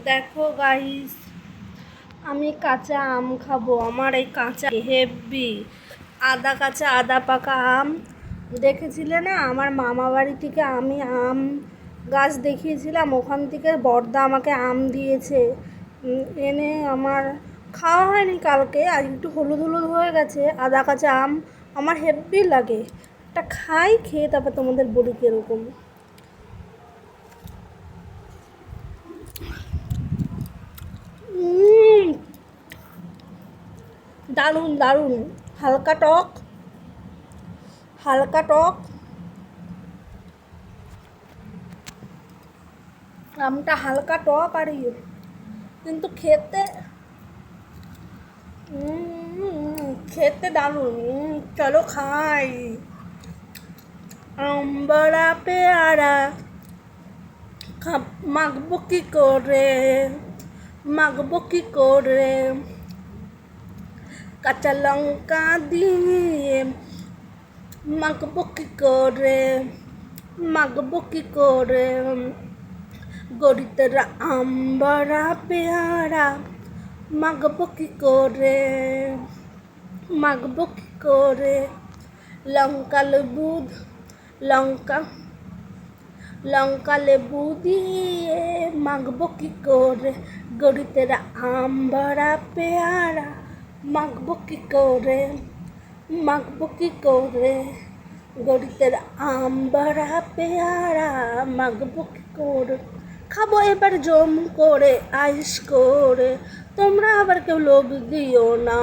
দেখো গাইস, আমি কাঁচা আম খাবো। আমার এই কাঁচা হেভি আদা কাঁচা আদা পাকা আম দেখেছিলে না? আমার মামা বাড়ি থেকে আমি আম গাছ দেখিয়েছিলাম, ওখান থেকে বড়দা আমাকে আম দিয়েছে। এনে আমার খাওয়া হয়নি কালকে, আজ একটু হলুদ হলুদ হয়ে গেছে। আদা কাঁচা আম আমার হেভি লাগে। একটা খাই, খেয়ে তারপর তোমাদের বলি কীরকম। দারুণ দারুণ, হালকা টক, হালকা টক। আমটা হালকা টক আর কিন্তু খেতে খেতে দারুণ। চলো খাই। বড়া পেয়ারা মাখবো কি করে, মাখবো কি করে, কাঁচা লঙ্কা দিয়ে মাখবো কি করে, মাখবো কি করে, গরিতের আম বড়া পেয়ারা মাখবো কি করে, মাখবো কি করে, লঙ্কা লেবু, লঙ্কা লঙ্কা লেবু দিয়ে মাখবো কি করে, গরিতের আম বড়া পেয়ারা মাখবো কি করে, মাখবো কি করে, গরিতের আম বড়া পেয়ারা মাখবো কি করে। খাবো এবার জম করে, আইস করে, তোমরা আবার কেউ লোভ দিও না।